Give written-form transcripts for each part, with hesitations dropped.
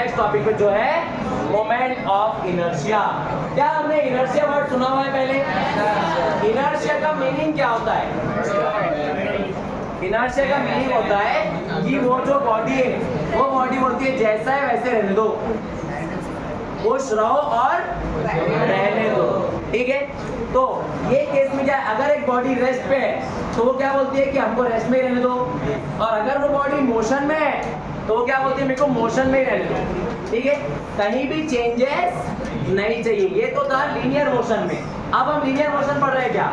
Next topic पे जो है मोमेंट ऑफ इनर्शिया। क्या हमने इनर्शिया वर्ड सुना हुआ है पहले? इनर्शिया का मीनिंग क्या होता है? इनर्शिया का मीनिंग होता है कि वो जो बॉडी है वो बॉडी बोलती है जैसा है वैसे रहने दो, खुश रहो और रहने दो, ठीक है। तो ये केस में क्या है, अगर एक बॉडी रेस्ट पे है तो वो क्या बोलती है कि हमको रेस्ट में ही रहने दो, और अगर वो बॉडी मोशन में है तो वो क्या बोलती है मेरे को मोशन में ही रहने दो, ठीक है। कहीं भी चेंजेस नहीं चाहिए। ये तो था लीनियर मोशन में। अब हम लीनियर मोशन पढ़ रहे हैं क्या?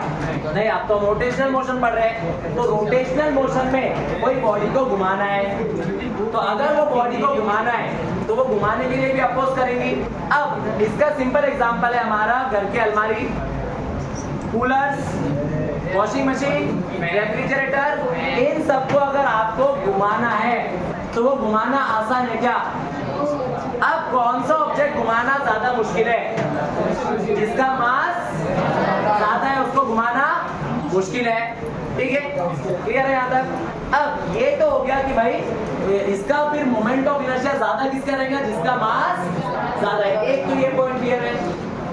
नहीं, अब तो रोटेशनल मोशन पढ़ रहे हैं। तो रोटेशनल मोशन में कोई बॉडी को घुमाना है, तो अगर वो बॉडी को घुमाना है तो वो घुमाने के लिए भी अपोज करेंगी। अब इसका सिंपल एग्जांपल है हमारा घर के अलमारी, कूलर्स, वॉशिंग मशीन, रेफ्रिजरेटर, इन सबको अगर आपको घुमाना है तो वो घुमाना आसान है क्या? अब कौन सा ऑब्जेक्ट घुमाना ज्यादा मुश्किल है? जिसका मास ज्यादा है उसको घुमाना मुश्किल है, ठीक है। क्लियर है यहाँ तक? अब ये तो हो गया कि भाई इसका फिर मोमेंट ऑफ इनर्शिया ज्यादा किसका रहेगा? जिसका मास ज्यादा है। एक तो ये पॉइंट क्लियर है।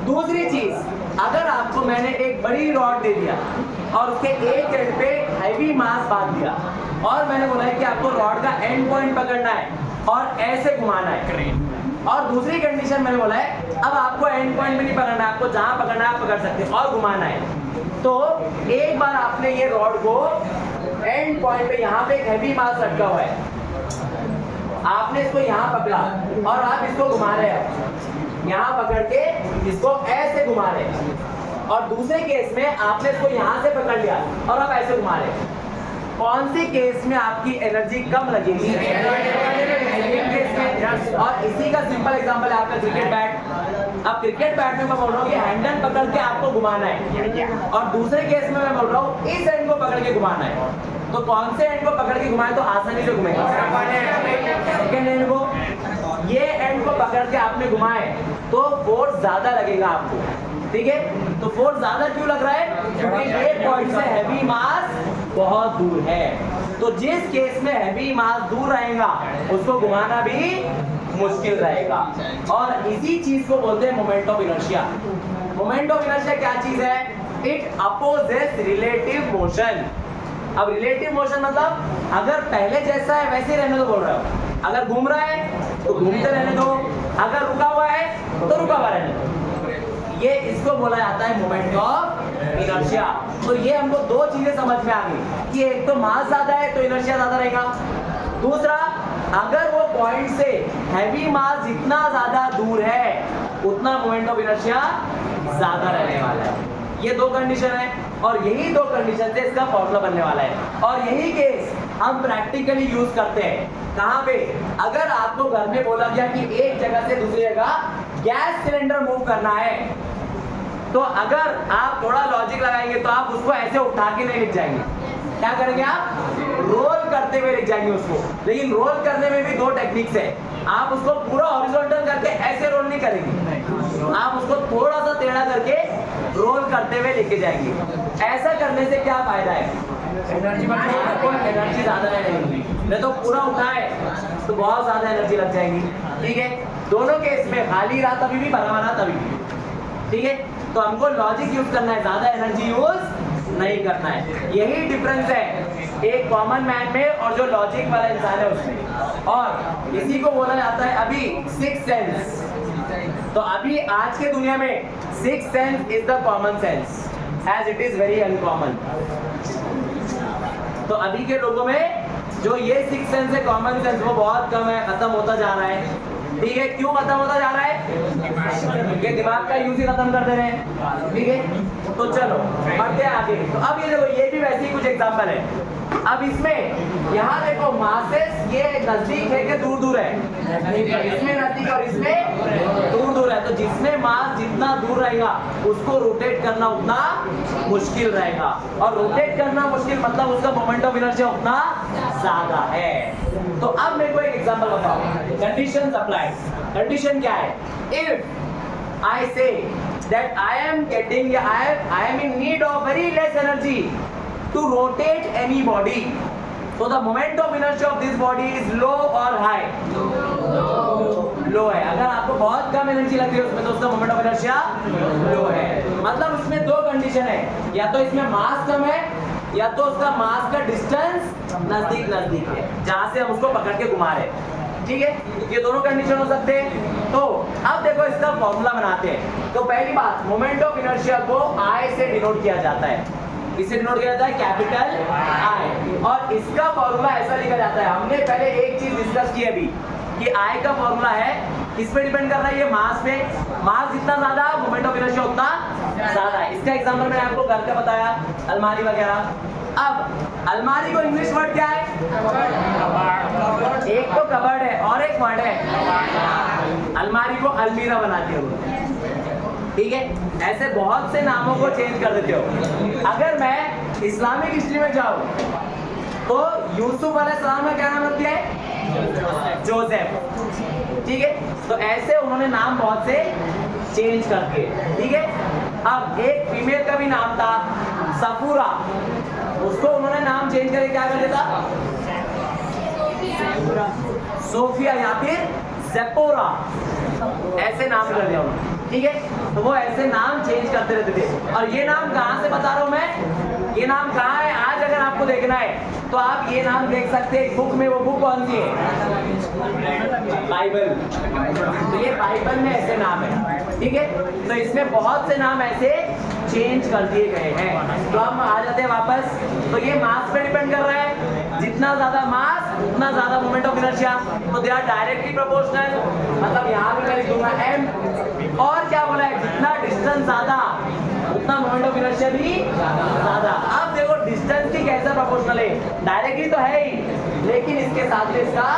दूसरी चीज, अगर आपको मैंने एक बड़ी रॉड दे दिया और उसके एक एंड पे हैवी मास बांध दिया और मैंने बोला है कि आपको रॉड का एंड पॉइंट पकड़ना है और ऐसे घुमाना है, और दूसरी कंडीशन मैंने बोला है अब आपको एंड पॉइंट में नहीं पकड़ना है, आपको जहां पकड़ना है आप पकड़ सकते हैं और घुमाना है। तो एक बार आपने ये रॉड को एंड पॉइंट पे यहाँ पे एक हैवी मास रखा हुआ है, आपने इसको यहाँ पकड़ा और आप इसको घुमा रहे हैं, यहाँ पकड़ के इसको ऐसे घुमा रहे हैं, और दूसरे केस में आपने इसको यहाँ से पकड़ लिया और आप ऐसे घुमा रहे हैं। कौन सी केस में आपकी एनर्जी कम लगेगी? केस में। और इसी का सिंपल एग्जांपल है आपका क्रिकेट बैट। अब क्रिकेट बैट में मैं बोल रहा हूँ कि हैंडल पकड़ के आपको घुमाना है, और दूसरे केस में मैं बोल रहा हूँ इस एंड को पकड़ के घुमाना है। तो कौन से एंड को पकड़ के घुमाए तो आसानी से घुमेगा? सेकंड एंड को। ये एंड को पकड़ के आपने घुमाए तो फोर्स ज्यादा लगेगा आपको, ठीक है। तो फोर्स ज्यादा क्यों लग रहा है? क्योंकि ये पॉइंट से हैवी मास बहुत दूर है। तो जिस केस में हैवी मास दूर रहेगा उसको घुमाना भी मुश्किल रहेगा, और इसी चीज को बोलते हैं moment of inertia. Moment of inertia क्या चीज है? It opposes relative motion. अब रिलेटिव मोशन मतलब अगर पहले जैसा है वैसे ही रहने दो बोल रहे हो, अगर घूम रहा है तो घूमते रहने दो, अगर रुका हुआ है तो रुका हुआ रहने दो। ये इसको बोला जाता है मोमेंट ऑफ इनर्शिया। तो ये हमको दो चीजें समझ में आ गई कि एक तो मास ज्यादा है तो इनर्शिया ज्यादा रहेगा, दूसरा अगर वो पॉइंट से हैवी मास जितना ज्यादा दूर है उतना मोमेंट ऑफ इनर्शिया ज्यादा रहने वाला है। ये दो कंडीशन है, और यही दो कंडीशन से इसका फॉर्मूला बनने वाला है, और यही केस हम प्रैक्टिकली यूज करते हैं। कहाँ पे? अगर आपको घर में बोला गया कि एक जगह से दूसरी जगह गैस सिलेंडर मूव करना है, तो अगर आप थोड़ा लॉजिक लगाएंगे तो आप उसको ऐसे उठा के नहीं लिख जाएंगे। क्या करेंगे आप? रोल करते हुए लिख जाएंगे उसको। लेकिन रोल करने में भी दो टेक्निक्स है। आप उसको पूरा हॉरिजॉन्टल करके ऐसे रोल नहीं करेंगे, आप उसको थोड़ा सा टेढ़ा करके रोल करते हुए लेके जाएंगे। ऐसा करने से क्या फायदा है? एनर्जी ज्यादा रहेगी। नहीं तो पूरा उठाए तो बहुत ज्यादा एनर्जी लग जाएगी, ठीक है। दोनों केस में खाली रहा तभी भी, भरा रहा तभी भी, ठीक है। तो हमको लॉजिक यूज करना है, ज्यादा एनर्जी यूज नहीं करना है। यही डिफरेंस है एक कॉमन मैन में और जो लॉजिक वाला इंसान है उसमें। और इसी को बोला जाता है अभी सिक्स सेंस। तो अभी आज के दुनिया में six sense is the common sense as it is very uncommon. तो अभी के लोगों में जो ये सिक्स सेंस है कॉमन सेंस वो बहुत कम है, खत्म होता जा रहा है, ठीक है। क्यों खत्म होता जा रहा है? क्योंकि दिमाग का यूज ही खत्म कर दे रहे हैं, ठीक है। तो चलो बढ़ते हैं आगे। तो अब ये देखो, ये भी वैसे ही कुछ एग्जांपल है। अब इसमें यहाँ देखो मासेस ये नजदीक है कि दूर दूर है? इसमें नजदीक और इसमें दूर दूर है। तो जिसमें मास जितना दूर रहेगा उसको रोटेट करना उतना मुश्किल रहेगा, और रोटेट करना मुश्किल मतलब उसका मोमेंट ऑफ इनर्शिया उतना ज्यादा है। तो अब मेरे को एक एग्जांपल बताओ, कंडीशंस अप्लाई। कंडीशन क्या है? If I say that I am getting, I am in need of very less energy to rotate any body, तो the moment of inertia of this body is low और high? लो है। अगर आपको बहुत कम energy लग रही है उसमें तो उसका मोमेंट ऑफ इनर्शिया लो है। मतलब इसमें दो कंडीशन है, या तो इसमें मास कम है या तो उसका मास का डिस्टेंस नजदीक नजदीक है जहां से हम उसको पकड़ के घुमा रहे हैं। ठीक है, ये दोनों कंडीशन हो सकते हैं। तो अब देखो इसका फॉर्मूला बनाते हैं। तो पहली बात, मोमेंट ऑफ इनर्शिया को आई से डिनोट किया जाता है। किससे डिनोट किया जाता है? Capital I. और इसका फॉर्मूला ऐसा लिखा जाता है, हमने पहले एक चीज डिस्कस की अभी कि आई का फॉर्मूला है, किस पे डिपेंड कर रहा है? ये मास पे। मास जितना ज्यादा मोमेंट ऑफ इनर्शिया उतना ज्यादा है। इसका एग्जांपल मैंने आपको घर का बताया, अलमारी वगैरह। अब अलमारी को इंग्लिश वर्ड क्या है? एक तो कबर्ड है और एक वर्ड है, अलमारी को अलमीरा बनाते हो। ठीक है, ऐसे बहुत से नामों को चेंज कर देते हो। अगर मैं इस्लामिक हिस्ट्री में जाऊं तो यूसुफ अलैहिस्सलाम का क्या नाम रख दिया है? जोसेफ। ठीक है, तो ऐसे उन्होंने नाम बहुत से चेंज कर दिए। ठीक है, अब एक फीमेल का भी नाम था सफूरा, उसको उन्होंने नाम चेंज करके क्या कर देता? सोफिया या फिर जेपोरा, ऐसे नाम कर दिया उन्होंने। ठीक है, तो वो ऐसे नाम चेंज करते रहते थे। और ये नाम कहाँ से बता रहा हूँ मैं, ये नाम कहाँ है? आज अगर आपको देखना है तो आप ये नाम देख सकते हैं बुक में। वो बुक कौन सी है? बाइबल। तो ये बाइबल में ऐसे नाम है। ठीक है, तो इसमें बहुत से नाम ऐसे चेंज कर दिए गए हैं। तो हम आ जाते हैं वापस। तो ये मास पे डिपेंड कर रहा है, जितना ज्यादा मास उतना ज्यादा मोमेंट ऑफ इनर्शिया। तो दे आर डायरेक्टली प्रोपोर्शनल, मतलब यहाँ भी मैं लिख दूंगा m। और क्या बोला है? जितना डिस्टेंस ज्यादा उतना मोमेंट ऑफ इनर्शिया भी ज्यादा। अब देखो डिस्टेंस की कैसा प्रोपोर्शनल है? डायरेक्टली तो है ही, लेकिन इसके साथ में इसका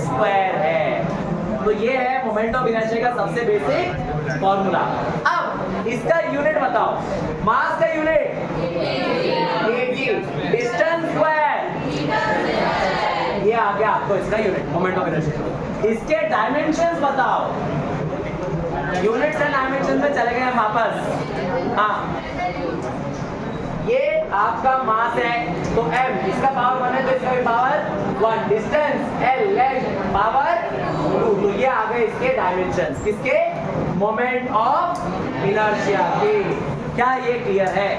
स्क्वायर है। तो ये है मोमेंट ऑफ इनर्शिया का सबसे बेसिक फॉर्मूला। अब इसका यूनिट बताओ, मास का यूनिट kg, डिस्टेंस स्क्वायर, ये आ गया आपको इसका यूनिट मोमेंट ऑफ इनर्शिया। इसके डायमेंशंस बताओ, यूनिट्स एंड डायमेंशन में चले गए हम वापस। हाँ, ये आपका मास है तो m, इसका पावर 1 है तो इसका भी power 1, distance l, length power 2। तो ये आ गए इसके डायमेंशंस, किसके? मोमेंट ऑफ इनर्शिया के। क्या ये क्लियर है?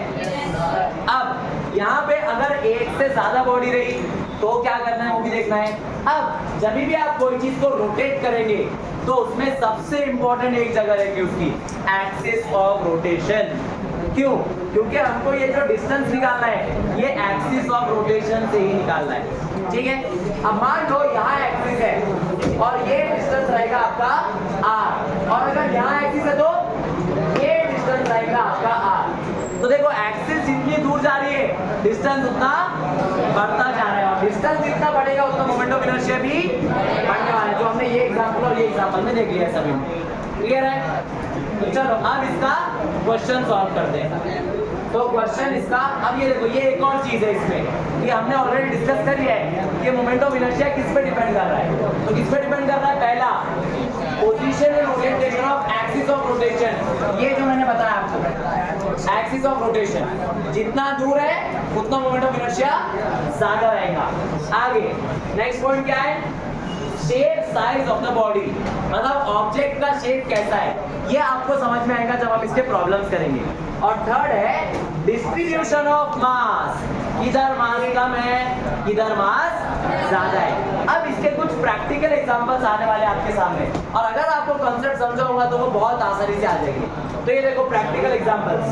अब यहाँ पे अगर एक से ज्यादा बॉडी रही तो क्या करना है वो भी देखना है। अब जब भी आप कोई चीज को रोटेट करेंगे तो उसमें सबसे इंपॉर्टेंट एक जगह रहेगी उसकी एक्सिस ऑफ रोटेशन। क्यों? क्योंकि हमको ये जो डिस्टेंस निकालना है ये एक्सिस ऑफ रोटेशन से ही निकालना है। ठीक है, अब मान लो यहाँ एक्सिस है और ये डिस्टेंस रहेगा आपका r, और अगर यहाँ एक्सिस है तो ये डिस्टेंस रहेगा आपका r। तो देखो एक्सिस जितनी दूर जा रही है डिस्टेंस उतना बढ़ता जा रहा है, और डिस्टेंस जितना बढ़ेगा उतना मोमेंट ऑफ इनर्शिया भी बढ़ने वाला है। जो हमने ये एग्जांपल और ये एग्जांपल में देख लिया है सभी। क्लियर है? तो चलो अब इसका क्वेश्चन सॉल्व करते हैं। तो क्वेश्चन इसका, अब ये देखो ये एक और चीज है इसमें, ये हमने ऑलरेडी डिस्कस कर लिया है कि मोमेंट ऑफ इनर्शिया किस पे डिपेंड कर रहा है। तो किस पे डिपेंड कर रहा है? पहला, position and orientation of axis of rotation. ये जो मैंने बताया आपको, एक्सिस ऑफ रोटेशन जितना दूर है उतना मोमेंट ऑफ इनर्शिया ज्यादा रहेगा। आगे नेक्स्ट पॉइंट क्या है? Shape size of the body, मतलब ऑब्जेक्ट का शेप कैसा है, ये आपको समझ में आएगा जब आप इसके प्रॉब्लम्स करेंगे। और थर्ड है डिस्ट्रीब्यूशन ऑफ मास, किधर मास कम है किधर मास ज्यादा है। अब इसके कुछ प्रैक्टिकल एग्जांपल्स आने वाले आपके सामने, और अगर आपको कॉन्सेप्ट समझा होगा तो वो बहुत आसानी से आ जाएंगे। तो ये देखो प्रैक्टिकल एग्जांपल्स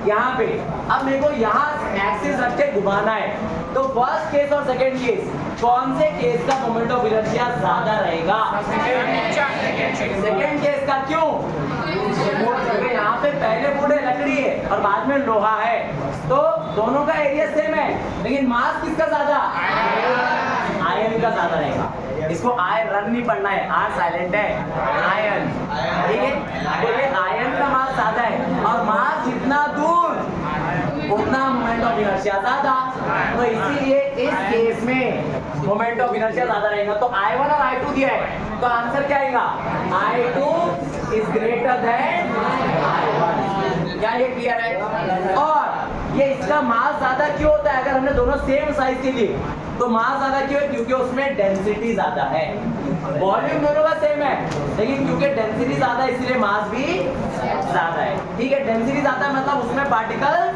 यहाँ पे। अब मेरे को यहाँ एक्सिस रख के घुमाना है, तो फर्स्ट केस और सेकंड केस कौन से केस का मोमेंट ऑफ इनर्शिया ज्यादा रहेगा? सेकंड केस का। क्यों? क्योंकि यहाँ पे पहले वुड है, लकड़ी है, और बाद में लोहा है, तो दोनों का एरिया सेम है, लेकिन मास किसका ज्यादा? आयरन का ज्यादा रहेगा। इसको आयरन नहीं पढ़ना है, आर साइलेंट है, आयरन। ठीक है, तो ये आयरन का मास ज्यादा है, और मास जितना दूर उतना मोमेंट ऑफ इनर्शिया ज्यादा। तो इसीलिए इस केस में मोमेंट ऑफ इनर्शिया ज्यादा रहेगा। तो I1 और I2 दिया है, तो आंसर क्या आएगा? I2 is greater than I1। क्या ये क्लियर है? और ये इसका मास ज्यादा क्यों होता है? अगर हमने दोनों सेम साइज के लिए तो मास ज्यादा क्यों है? क्योंकि उसमें डेंसिटी ज्यादा है। वॉल्यूम दोनों का सेम है, लेकिन क्योंकि डेंसिटी ज्यादा है इसलिए मास भी ज्यादा है। ठीक है, डेंसिटी ज्यादा है मतलब उसमें पार्टिकल्स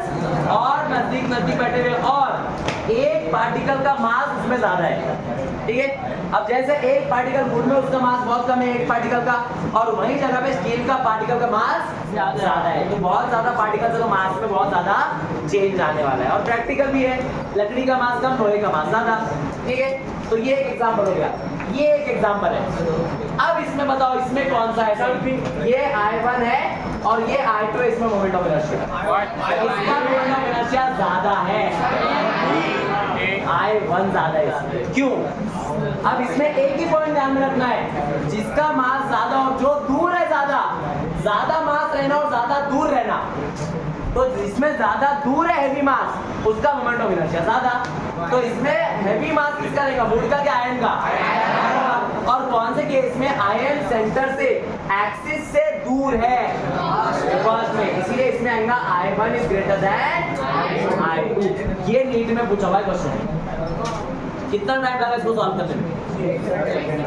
और नजदीक नजदीक बैठे हुए और एक पार्टिकल का मास उसमें ज्यादा है। ठीक है, अब जैसे एक पार्टिकल वुड में उसका मास बहुत कम है एक पार्टिकल का, और वही जगह पे स्टील का पार्टिकल का मास ज्यादा है, तो बहुत ज्यादा पार्टिकल से तो मास में बहुत ज्यादा चेंज आने वाला है। और प्रैक्टिकल भी है, लकड़ी का मास कम, लोहे का मास ज्यादा। ठीक है, तो ये एक एग्जांपल हो गया, ये एक एग्जांपल है। अब इसमें बताओ इसमें कौन सा है? ये I1 है और ये I2 है, इसमें मोमेंट ऑफ इनर्शिया, इसका मोमेंट ऑफ इनर्शिया ज्यादा है, I1 ज्यादा है इसमें। क्यों? अब इसमें एक ही पॉइंट ध्यान में रखना है, जिसका मास ज्यादा और जो दूर है ज्यादा मास रहना और ज्यादा दूर रहना, तो जिसमें ज्यादा दूर है हैवी मास उसका मोमेंट ऑफ इनर्शिया ज्यादा। तो इसमें हैवी मास किसका रहेगा? वुड का क्या आयन का? और कौन से केस में? आयन सेंटर से एक्सिस से दूर है फर्स्ट में, इसीलिए इसमें आएगा I1 is greater than I2। ये नीट में पूछा हुआ क्वेश्चन। कितना टाइम लगा इसको सॉल्व करने में?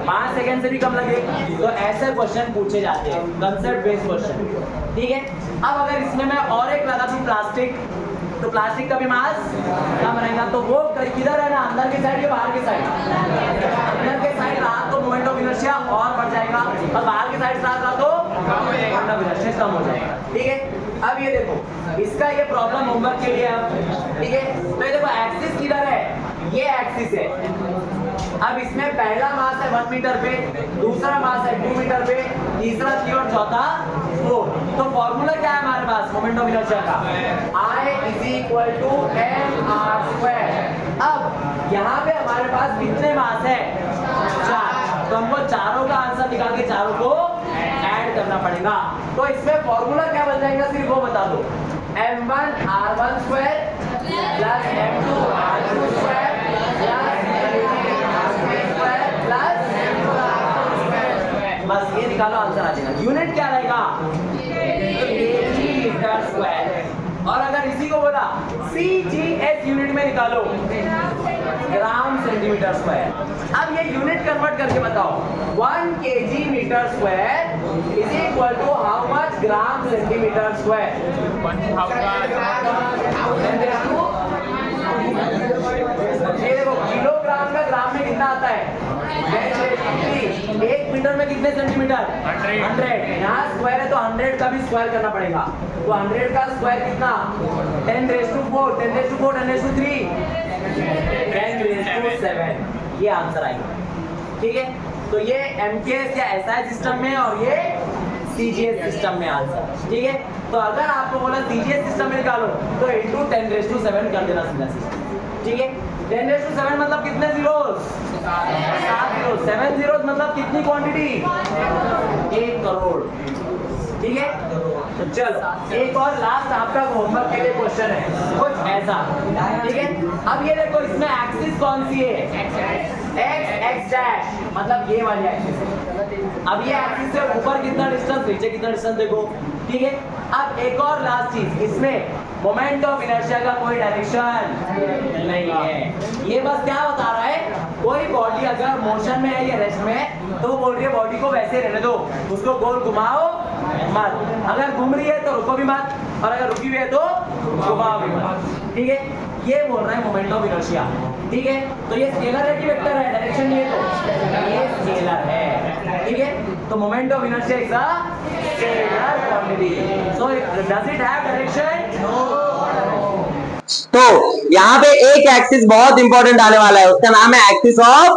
5 सेकंड से भी कम लगे। तो ऐसे क्वेश्चन पूछे जाते हैं, कंसेप्ट बेस्ड क्वेश्चन। ठीक है, अब अगर इसमें मैं और एक लगा दूं प्लास्टिक, तो प्लास्टिक का भी मास कम रहेगा, तो वो किधर है ना, अंदर की साइड या बाहर की साइड? अंदर के साइड रहा तो मोमेंट ऑफ इनर्शिया और बढ़ जाएगा, और बाहर की साइड रहा तो मोमेंट ऑफ इनर्शिया कम हो जाएगा। ठीक है, अब ये देखो इसका ये प्रॉब्लम होमवर्क के लिए अब। ठीक है, तो ये देखो एक्सिस किधर है? ये एक्सिस है। अब इसमें पहला मास है 1 मीटर पे, दूसरा मास है 2 मीटर पे, तीसरा 3 और चौथा 4। तो फॉर्मूला क्या है हमारे पास मोमेंट ऑफ इनर्शिया का? I = mr²। अब यहाँ पे हमारे पास कितने मास है? 4। तो हमको चारों का आंसर निकाल के चारों को ऐड करना पड़ेगा। तो इसमें फॉर्मूला क्या बन जाएगा सिर्फ वो बता दो। m1 r1² plus m2 r2² बस ये निकालो, आंसर आ जाएगा। यूनिट क्या रहेगा? kg metre square. और अगर इसी को बोला CGS यूनिट में निकालो, ग्राम सेंटीमीटर स्क्वायर। अब ये यूनिट कन्वर्ट करके बताओ, 1 kg metre square is equal to how much gram centimetre square? ये देखो किलोग्राम का ग्राम में कितना आता है? 1 मीटर में कितने सेंटीमीटर? 100। यहाँ स्क्वायर है तो 100 का भी स्क्वायर करना पड़ेगा। तो 100 का स्क्वायर कितना? 10⁴, 10⁴, 10⁵3, 10⁻⁷। ये आंसर आएगा। ठीक है, तो ये MKS या SI सिस्टम में और ये CGS सिस्टम में आंसर। ठीक है, तो अगर आपको बोला CGS सिस्टम में निकालो तो × 10⁷ कर देना सीधा सीधा। ठीक है, 10⁷ मतलब कितने जीरोस? 7 जीरो। 7 जीरोस मतलब कितनी क्वांटिटी? 1 करोड़। ठीक है, तो चलो एक और लास्ट आपका होमवर्क के लिए क्वेश्चन है कुछ ऐसा। ठीक है, अब ये देखो इसमें एक्सिस कौन सी है? x डैश, मतलब ये वाली एक्सिस है। अब ये एक्सिस से ऊपर कितना डिस्टेंस, नीचे कितना डिस्टेंस देखो। ठीक है, अब एक और लास्ट चीज, इसमें मोमेंट ऑफ इनर्शिया का कोई डायरेक्शन नहीं है। ये बस क्या बता रहा है, कोई बॉडी अगर मोशन में है या रेस्ट में है तो वो बोल रही है बॉडी को वैसे रहने दो, उसको गोल घुमाओ मत। अगर घूम रही है तो रुको भी मत, और अगर रुकी हुई है तो घुमाओ भी मत। ठीक है, ये बोल रहा है मोमेंट ऑफ इनर्शिया। ठीक है, तो ये स्केलर है कि वेक्टर है? डायरेक्शन नहीं है तो ये स्केलर है। ठीक है, तो moment of inertia is a scalar quantity. So does it have direction? तो यहाँ पे एक एक्सिस बहुत इंपॉर्टेंट आने वाला है, उसका नाम है एक्सिस ऑफ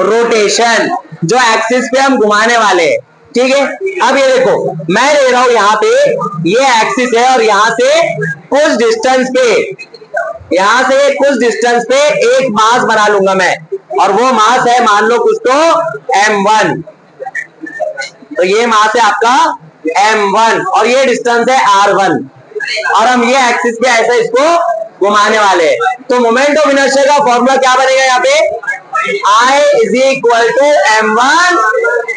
रोटेशन, जो एक्सिस पे हम घुमाने वाले हैं। ठीक है, अब ये देखो मैं ले रहा हूं यहाँ पे ये एक्सिस है और यहाँ से कुछ डिस्टेंस पे एक मास बना लूंगा मैं, और वो मास है मान लो कुछ तो m1। तो ये मास है आपका m1 और ये डिस्टेंस है r1, और हम ये एक्सिस पे ऐसा इसको घुमाने वाले हैं। तो मोमेंट ऑफ इनर्शिया का फॉर्मूला क्या बनेगा यहाँ पे? I = m1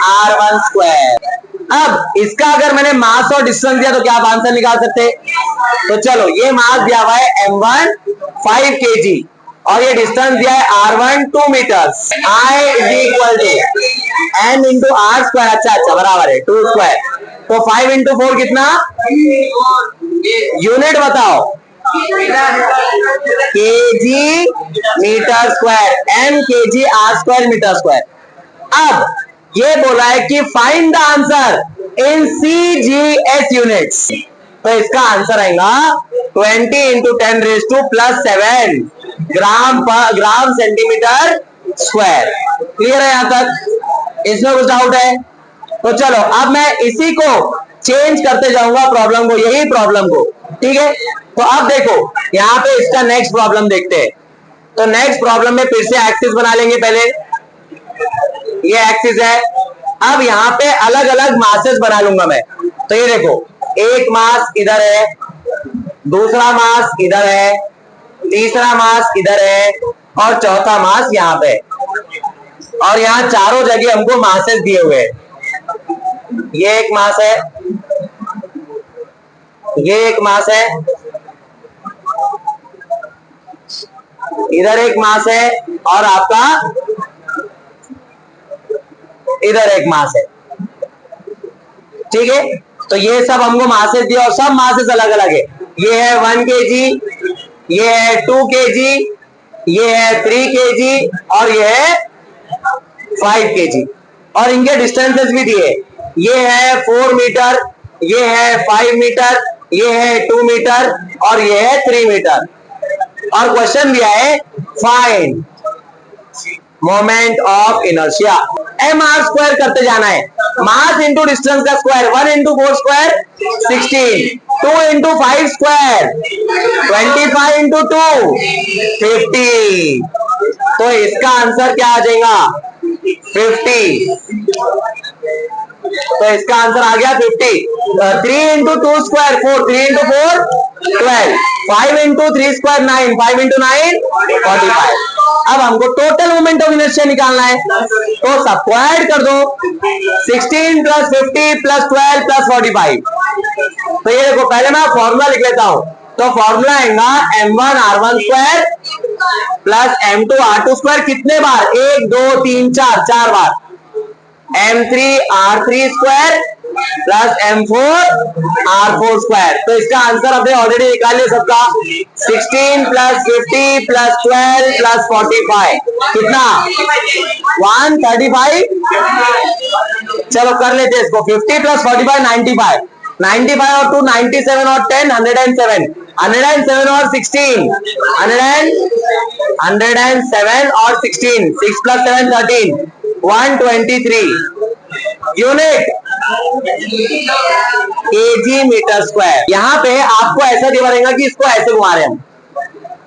r1²। अब इसका अगर मैंने मास और डिस्टेंस दिया तो क्या आप आंसर निकाल सकते? तो चलो, ये मास दिया हुआ है m1 5 kg और ये डिस्टेंस दिया है r1 2 metres. I is equal to n into R square. अच्छा बराबर है 2 स्क्वायर। तो 5 इंटू 4 कितना? यूनिट बताओ। Kg metre square, m kg R square metre square. अब ये बोला है कि find the answer in CGS units. तो इसका आंसर आएगा 20 into 10 raise to +7 gram centimetre square. Clear है यहां तक? इसमें कुछ डाउट है? तो चलो अब मैं इसी को चेंज करते जाऊंगा प्रॉब्लम को, यही प्रॉब्लम को। ठीक है, तो अब देखो यहाँ पे इसका नेक्स्ट प्रॉब्लम देखते हैं। तो नेक्स्ट प्रॉब्लम में फिर से एक्सिस बना लेंगे। पहले ये एक्सिस है, अब यहाँ पे अलग अलग मासेस बना लूंगा मैं। तो ये देखो, एक मास इधर है, दूसरा मास इधर है, तीसरा मास इधर है और चौथा मास यहाँ पे। और यहाँ चारों जगह हमको मासेस दिए हुए हैं। ये एक मास है, ये एक मास है, इधर एक मास है और आपका इधर एक मास है। ठीक है, तो ये सब हमको मासेस दिया और सब मासेस अलग अलग है। ये है 1 kg, ये है 2 kg, ये है 3 kg और ये है 5 kg और इनके डिस्टेंसेस भी दिए। ये है 4 मीटर, ये है 5 मीटर, ये है 2 मीटर और ये है 3 मीटर। और क्वेश्चन दिया है find moment of inertia. mr square करते जाना है, मास इंटू डिस्टेंस का square. 1 into 4 square 16, 2 into 5 square 25 into 2 50। तो इसका आंसर क्या आ जाएगा? 50। तो इसका आंसर आ गया 50। 3 into 2 square 4, 3 into 4 12, 5 into 3 square 9, 5 into 9 45। अब हमको टोटल मोमेंट ऑफ इनर्शिया निकालना है, तो सबको ऐड कर दो। 16 प्लस 50 प्लस 12 प्लस 45। तो ये देखो, पहले मैं फॉर्मूला लिख लेता हूं। तो फॉर्मूला आएगा m1 r1 square plus m2 r2 square. कितने बार? 1 2 3 4, 4 बार। m3 r3 square plus m4 r4 square. तो इसका आंसर हमने ऑलरेडी निकाल लिया सबका। 16 प्लस 50 प्लस 12 प्लस 45 कितना? 135। चलो कर लेते हैं इसको। 50 प्लस 45 95, 95 और 2 97 और 10 107, 107 और 16 107 और 16, 6 plus 7 13, 123 unit kg metre square. यहाँ पे आपको ऐसा दिखा रहेगा कि इसको ऐसे घुमा रहे हैं हम।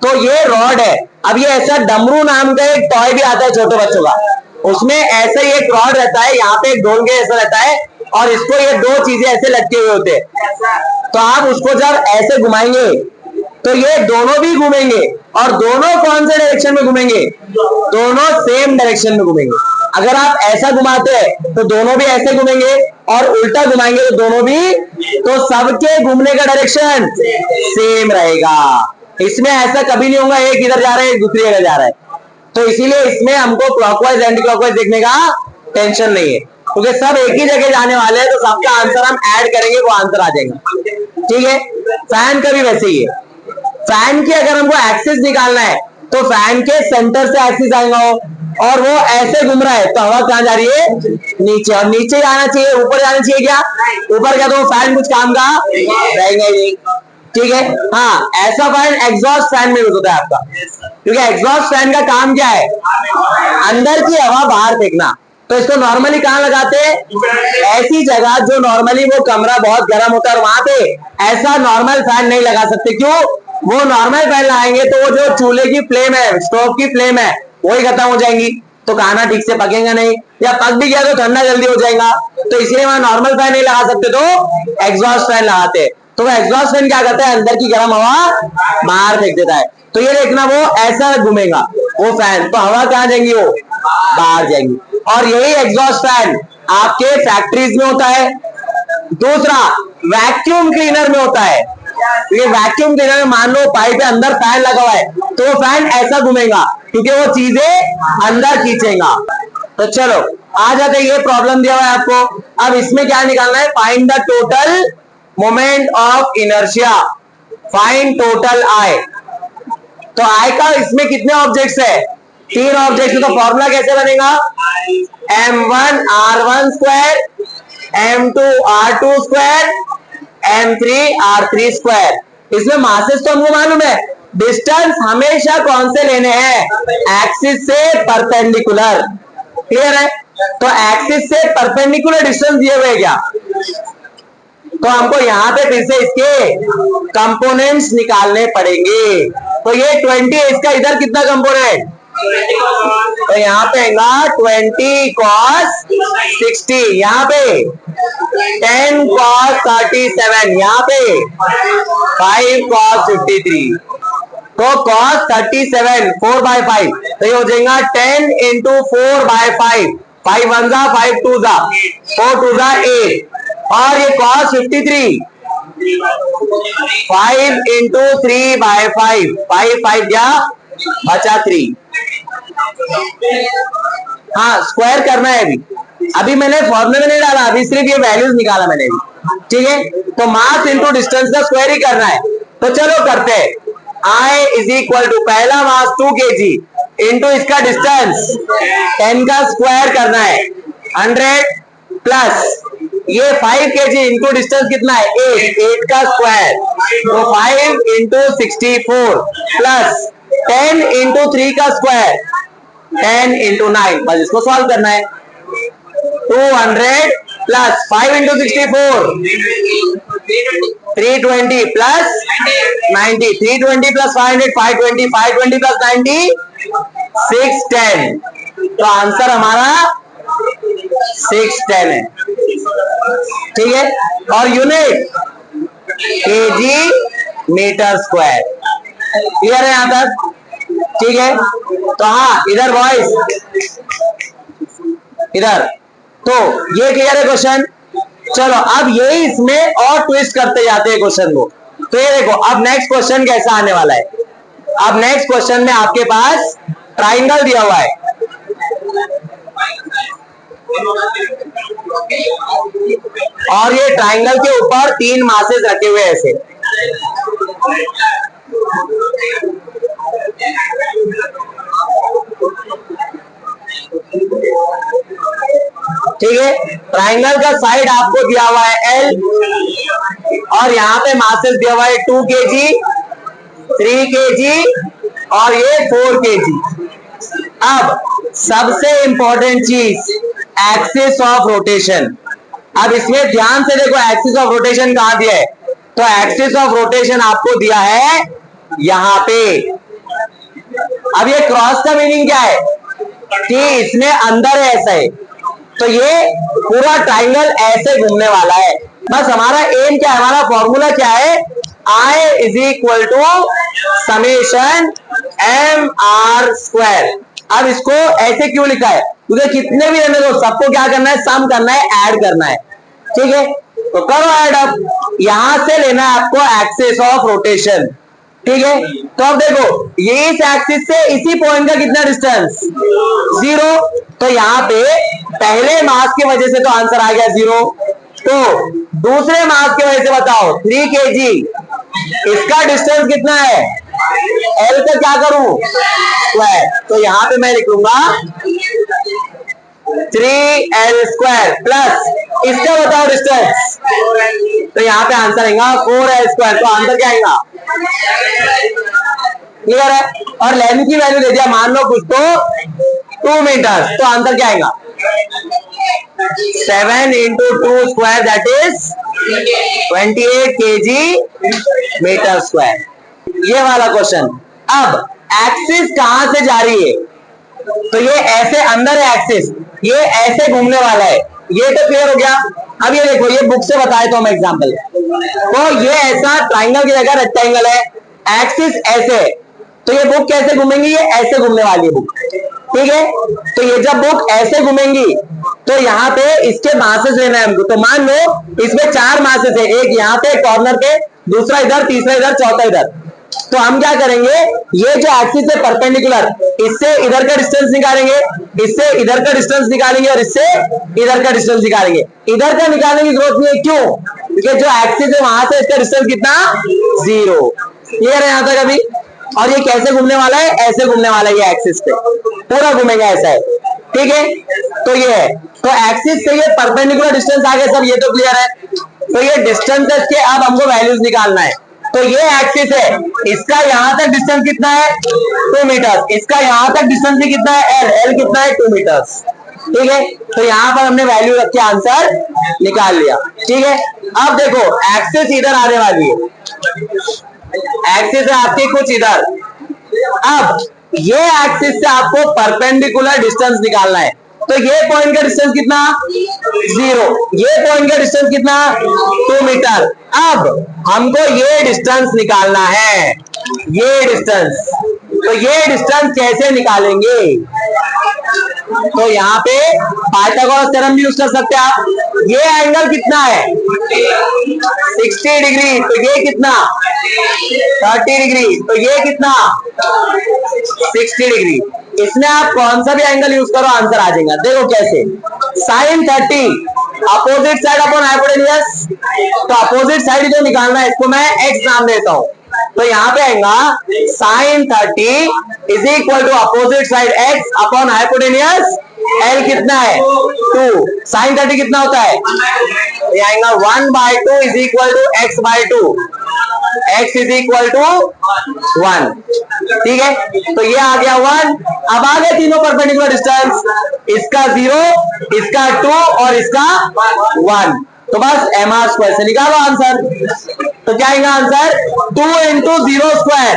तो ये रॉड है। अब ये ऐसा डमरू नाम का एक टॉय भी आता है छोटे बच्चों का, उसमें ऐसे ही एक रॉड रहता है, यहाँ पे एक ढोल के ऐसा रहता है और इसको ये दो चीजें ऐसे लटके हुए होते हैं। तो आप उसको जब ऐसे घुमाएंगे तो ये दोनों भी घूमेंगे और दोनों कौन से डायरेक्शन में घूमेंगे? दोनों सेम डायरेक्शन में घूमेंगे। अगर आप ऐसा घुमाते हैं तो दोनों भी ऐसे घूमेंगे और उल्टा घुमाएंगे तो दोनों भी, तो सबके घूमने का डायरेक्शन सेम रहेगा। इसमें ऐसा कभी नहीं होगा एक इधर जा रहा है एक दूसरी जगह जा रहा है। तो इसीलिए इसमें हमको क्लॉकवाइज एंटी क्लॉकवाइज देखने का टेंशन नहीं है, क्योंकि सब एक ही जगह जाने वाले हैं। तो सबका आंसर हम ऐड करेंगे, वो आंसर आ जाएगा। ठीक है, फैन का भी वैसे ही है। फैन की अगर हमको एक्सिस निकालना है तो फैन के सेंटर से एक्सिस आएगा और वो ऐसे घूम रहा है, तो हवा कहां जा रही है? नीचे। और नीचे जाना चाहिए, ऊपर जाना चाहिए क्या? ऊपर क्या? तो फैन कुछ काम का रहेगा नहीं। ठीक है, हाँ, ऐसा फैन एग्जॉस्ट फैन में यूज होता है आपका, क्योंकि एग्जॉस्ट फैन का काम क्या है? अंदर की हवा बाहर फेंकना। तो इसको नॉर्मली कहाँ लगाते हैं? ऐसी जगह जो नॉर्मली वो कमरा बहुत गर्म होता है और वहां पे ऐसा नॉर्मल फैन नहीं लगा सकते। क्यों? वो नॉर्मल फैन लगाएंगे तो वो जो चूल्हे की फ्लेम है, स्टोव की फ्लेम है, वही खत्म हो जाएंगी, तो खाना ठीक से पकेगा नहीं, या पक भी गया तो ठंडा जल्दी हो जाएगा। तो इसलिए वहां नॉर्मल फैन नहीं लगा सकते, तो एग्जॉस्ट फैन लगाते हैं। तो वो एग्जॉस्ट फैन क्या करता है? अंदर की गर्म हवा बाहर फेंक देता है। तो ये देखना, वो ऐसा घूमेगा वो फैन, तो हवा कहाँ जाएंगी? वो बाहर जाएंगी। और यही एग्जॉस्ट फैन आपके फैक्ट्रीज में होता है, दूसरा वैक्यूम क्लीनर में होता है। ये वैक्यूम क्लीनर में मान लो पाइप के अंदर फैन लगा हुआ है तो वो फैन ऐसा घूमेगा क्योंकि वो चीजें अंदर खींचेगा। तो चलो आ जाते, ये प्रॉब्लम दिया हुआ है आपको। अब इसमें क्या निकालना है, find the total moment of inertia, find total I. तो आई का इसमें कितने ऑब्जेक्ट्स है, 3 ऑब्जेक्ट्स है। तो फॉर्मूला कैसे बनेगा, m1 r1 square, m2 r2 square, m3 r3 square. इसमें मासेस तो हमको मालूम है, डिस्टेंस हमेशा कौन से लेने हैं, एक्सिस से परपेंडिकुलर। क्लियर है, तो एक्सिस से परपेंडिकुलर डिस्टेंस दिए हुए क्या, तो हमको यहां पे फिर से इसके कंपोनेंट्स निकालने पड़ेंगे। तो ये 20 है, इसका इधर कितना कंपोनेंट, तो यहाँ पे आएगा 20 cos 60, यहाँ पे 10 cos 37, यहाँ पे 5 cos 53। तो cos 37 4/5, तो ये हो जाएगा 10 into 4/5, 5 1 जा 5 2 जा 4 2 जा 8, और ये cos 53 5 into 3/5, 5 5 जा बचा 3। हाँ स्क्वायर करना है अभी मैंने फॉर्मूले में नहीं डाला, अभी सिर्फ ये वैल्यूज निकाला मैंने भी, ठीक है। तो मास इंटू डिस्टेंस का स्क्वायर ही करना है। तो चलो करते हैं, I इज इक्वल टू पहला मास 2 kg इंटू इसका डिस्टेंस 10 का स्क्वायर करना है 100 प्लस ये 5 kg इंटू डिस्टेंस कितना है 8 का स्क्वायर, तो 5 इंटू 64 प्लस 10 इंटू 3 का स्क्वायर 10 इंटू 9, बस इसको सॉल्व करना है। 200 plus 5 into 64 320 plus 90, 320 plus 500 520, 520 plus 90 610। तो आंसर हमारा 610 है, ठीक है। और unit kg metre square, clear है यहां तक, ठीक है। तो हाँ इधर बॉयज, इधर तो ये क्लियर है क्वेश्चन। चलो अब यही इसमें और ट्विस्ट करते जाते हैं क्वेश्चन को। तो ये देखो अब नेक्स्ट क्वेश्चन कैसा आने वाला है। अब नेक्स्ट क्वेश्चन में आपके पास ट्राइंगल दिया हुआ है, और ये ट्राइंगल के ऊपर 3 मासेस रखे हुए ऐसे, ठीक है। ट्राइंगल का साइड आपको दिया हुआ है L, और यहाँ पे मासेस दिया हुआ है 2 kg 3 kg और ये 4 kg। अब सबसे इंपॉर्टेंट चीज एक्सिस ऑफ रोटेशन। अब इसमें ध्यान से देखो एक्सिस ऑफ रोटेशन कहां दिया है, तो एक्सिस ऑफ रोटेशन आपको दिया है यहां पे। अब ये क्रॉस का मीनिंग क्या है कि इसमें अंदर है ऐसा है, तो ये पूरा ट्राइंगल ऐसे घूमने वाला है। बस हमारा एम क्या है, हमारा फॉर्मूला क्या है, I is equal to summation mr²। अब इसको ऐसे क्यों लिखा है, क्योंकि कितने भी रहने दो सबको क्या करना है, सम करना है, ऐड करना है, ठीक है। तो करो ऐड। अब यहां से लेना है आपको एक्सिस ऑफ रोटेशन, ठीक है। तो अब देखो ये इस एक्सिस से इसी पॉइंट का कितना डिस्टेंस 0, तो यहाँ पे पहले मास की वजह से तो आंसर आ गया 0, तो दूसरे मास की वजह से बताओ 3 kg, इसका डिस्टेंस कितना है, L का क्या करूं स्क्वायर, तो यहाँ पे मैं लिख लूंगा 3L² प्लस इसका बताओ डिस्टेंस, तो यहाँ पे आंसर आएगा 4L²। तो आंसर क्या आएगा, क्लियर है। और लेंथ की वैल्यू दे दिया, मान लो कुछ तो 2 मीटर, तो आंसर क्या आएगा 7 into 2 square that is 28 kg metre square. ये वाला क्वेश्चन। अब एक्सिस कहां से जा रही है, तो ये ऐसे अंदर है एक्सिस, ये ऐसे घूमने वाला है, ये तो क्लियर हो गया। अब ये देखो ये बुक से बताए तो हम एग्जांपल, तो ये ऐसा ट्राइंगल की जगह रेक्टेंगल है, एक्सिस ऐसे, तो ये बुक कैसे घूमेंगी, ये ऐसे घूमने वाली है बुक, ठीक है। तो ये जब बुक ऐसे घूमेंगी तो यहाँ पे इसके मासेस लेना है हमको। तो मान लो इसमें 4 मासेस है, एक यहाँ पे, कॉर्नर पे, दूसरा इधर, तीसरा इधर, चौथा इधर। तो हम क्या करेंगे, ये जो एक्सिस है परपेंडिकुलर, इससे इधर का डिस्टेंस निकालेंगे, इससे इधर का डिस्टेंस निकालेंगे और इससे इधर का डिस्टेंस निकालेंगे। इधर का निकालने की जरूरत नहीं है, क्यों? क्योंकि जो एक्सिस है वहां से इसका डिस्टेंस कितना, 0। क्लियर है यहां तक अभी? और ये कैसे घूमने वाला है, ऐसे घूमने वाला है, ये एक्सिस पे पूरा घूमेगा, ऐसा है, ठीक है। तो ये है, तो एक्सिस से ये परपेंडिकुलर डिस्टेंस आ गया सब, ये तो क्लियर है। तो ये डिस्टेंसेस के अब हमको वैल्यूज निकालना है। तो ये एक्सिस है, इसका यहां तक डिस्टेंस कितना है, 2 मीटर, इसका यहां तक डिस्टेंस भी कितना है, एल कितना है, 2 मीटर्स, ठीक है। तो यहां पर हमने वैल्यू रख के आंसर निकाल लिया, ठीक है। अब देखो एक्सिस इधर आने वाली है, एक्सिस है आपकी कुछ इधर। अब ये एक्सिस से आपको परपेंडिकुलर डिस्टेंस निकालना है। तो ये पॉइंट का डिस्टेंस कितना, 0, ये पॉइंट का डिस्टेंस कितना, 2 मीटर। अब हमको ये डिस्टेंस निकालना है, ये डिस्टेंस। तो ये डिस्टेंस कैसे निकालेंगे, तो यहाँ पे पाइथागोरस थ्योरम भी यूज कर सकते हैं आप। ये एंगल कितना है, 60 डिग्री, तो ये कितना, 30 डिग्री, तो ये कितना, 60 डिग्री। इसमें आप कौन सा भी एंगल यूज करो आंसर आ जाएगा। देखो कैसे, sin 30 opposite side upon hypotenuse. तो अपोजिट साइड जो निकालना है इसको मैं x नाम देता हूं। तो यहाँ पे आएगा sin 30 is equal to opposite side x upon hypotenuse L कितना है, 2। sin 30 कितना होता है, ये आएगा 1/2 is equal to x/2, x is equal to 1, ठीक है। तो ये आ गया 1। अब आ गए तीनों परपेंडिकुलर डिस्टेंस, इसका 0, इसका 2 और इसका 1। तो बस mr स्क्वायर से निकालो आंसर। तो क्या आएगा answer, 2 into 0 square,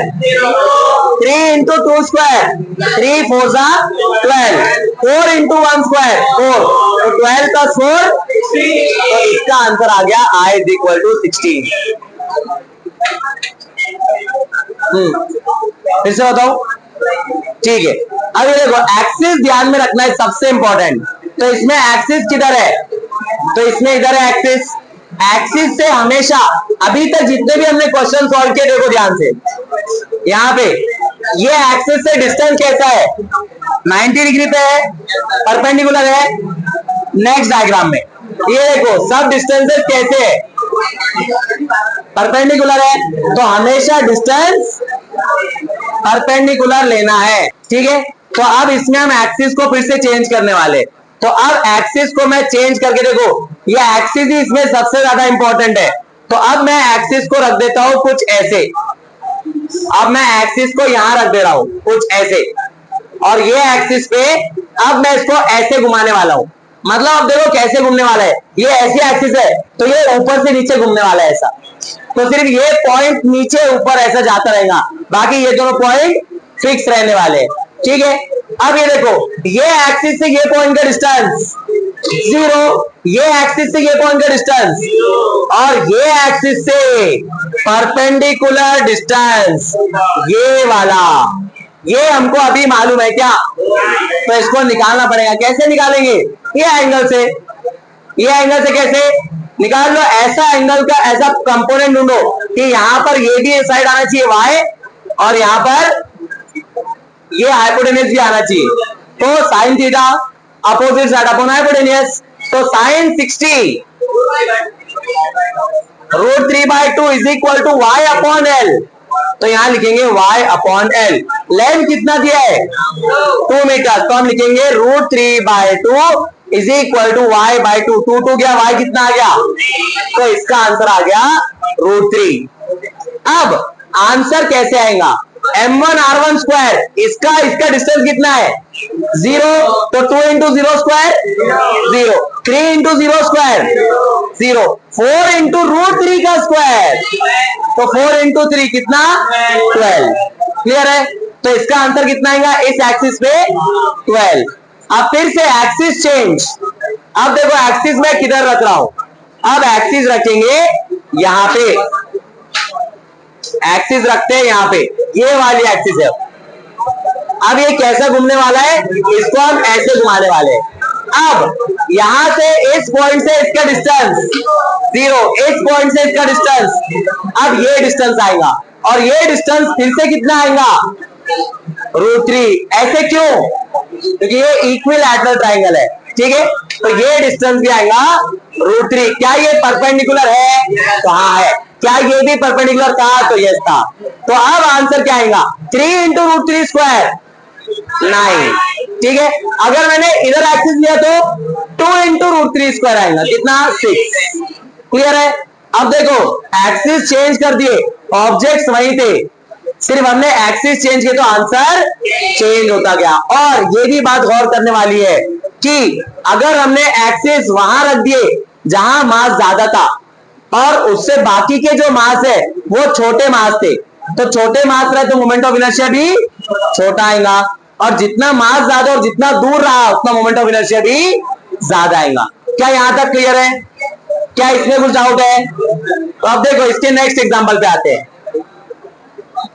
3 into 2 square, 3 4 12, 4 into 1 square 4, तो 12 प्लस 4, तो इसका आंसर आ गया I इज इक्वल टू 16। फिर से बताओ, ठीक है। अब ये देखो एक्सिस ध्यान में रखना है, सबसे इंपॉर्टेंट। तो इसमें एक्सिस किधर है, तो इसमें इधर है एक्सिस। एक्सिस से हमेशा अभी तक जितने भी हमने क्वेश्चन सॉल्व किए, देखो ध्यान से, यहाँ पे ये एक्सिस से डिस्टेंस कैसा है, 90 डिग्री पे है, परपेंडिकुलर है। नेक्स्ट डायग्राम में ये देखो सब डिस्टेंसेस कैसे है, परपेंडिकुलर है। तो हमेशा डिस्टेंस परपेंडिकुलर लेना है, ठीक है। तो अब इसमें हम एक्सिस को फिर से चेंज करने वाले। तो अब एक्सिस को मैं चेंज करके, देखो ये एक्सिस ही इसमें सबसे ज्यादा इंपॉर्टेंट है। तो अब मैं एक्सिस को रख देता हूं कुछ ऐसे, अब मैं एक्सिस को यहां रख दे रहा हूं कुछ ऐसे, और ये एक्सिस पे अब मैं इसको ऐसे घुमाने वाला हूं। मतलब अब देखो कैसे घूमने वाला है, ये ऐसी एक्सिस है तो ये ऊपर से नीचे घूमने वाला है ऐसा। तो सिर्फ ये पॉइंट नीचे ऊपर ऐसा जाता रहेगा, बाकी ये दोनों पॉइंट फिक्स रहने वाले हैं, ठीक है। अब ये देखो ये एक्सिस से ये पॉइंट का डिस्टेंस 0, ये एक्सिस से ये पॉइंट का डिस्टेंस, और ये एक्सिस से परपेंडिकुलर डिस्टेंस ये वाला, ये हमको अभी मालूम है क्या। तो इसको निकालना पड़ेगा। कैसे निकालेंगे, ये एंगल से, ये एंगल से कैसे निकाल लो, ऐसा एंगल का ऐसा कंपोनेंट ढूंढो कि यहां पर ये भी साइड आना चाहिए y, और यहां पर ये हाइपोटेन्यूज भी आना चाहिए। तो sin theta opposite side upon hypotenuse, तो sin 60 √3/2 is equal to y upon l। तो यहां लिखेंगे y अपॉन l। लेंथ कितना दिया है, 2 मीटर, तो हम लिखेंगे √3/2 इज इक्वल टू y/2। 2 गया, y कितना आ गया, तो इसका आंसर आ गया √3। अब आंसर कैसे आएगा, m1r1 स्क्वायर, इसका डिस्टेंस कितना है, 0, तो 2 into 0 square 0, 3 into 0 square 0, 4 into √3 का स्क्वायर, तो 4 इंटू 3 कितना, 12। क्लियर है। तो इसका आंसर कितना आएगा, इस एक्सिस पे 12। अब फिर से एक्सिस चेंज। अब देखो एक्सिस में किधर रख रहा हूं, अब एक्सिस रखेंगे यहां पे, एक्सिस रखते हैं यहां पे, ये वाली एक्सिस है। अब ये कैसा घूमने वाला है, इसको हम ऐसे घुमाने वाले हैं, अब यहां से इस पॉइंट से इसका डिस्टेंस 0, इस पॉइंट से इसका डिस्टेंस, अब ये डिस्टेंस आएगा और ये डिस्टेंस फिर से कितना आएगा √3। ऐसे क्यों? क्योंकि ये इक्विलैटरल ट्राइंगल है, ठीक है। तो ये डिस्टेंस भी आएगा √3। क्या ये परपेंडिकुलर है? तो हाँ है। क्या ये भी परपेंडिकुलर था? तो यस था। तो अब आंसर क्या आएगा? 3 इंटू √3 स्क्वायर 9, ठीक है। अगर मैंने इधर एक्सिस लिया तो 2 इंटू √3 स्क्वायर आएगा, कितना 6। क्लियर है? अब देखो एक्सिस चेंज कर दिए, ऑब्जेक्ट्स वही थे, सिर्फ हमने एक्सिस चेंज किया तो आंसर चेंज होता गया। और ये भी बात गौर करने वाली है कि अगर हमने एक्सिस वहां रख दिए जहां मास ज्यादा था और उससे बाकी के जो मास है वो छोटे मास थे, तो छोटे मास रहे तो मोमेंट ऑफ इनर्शिया भी छोटा आएगा, और जितना मास ज्यादा और जितना दूर रहा उतना मोमेंट ऑफ इनर्शिया भी ज्यादा आएगा। क्या यहां तक क्लियर है? क्या इसमें कुछ डाउट है? तो अब देखो इसके नेक्स्ट एग्जांपल पे आते हैं।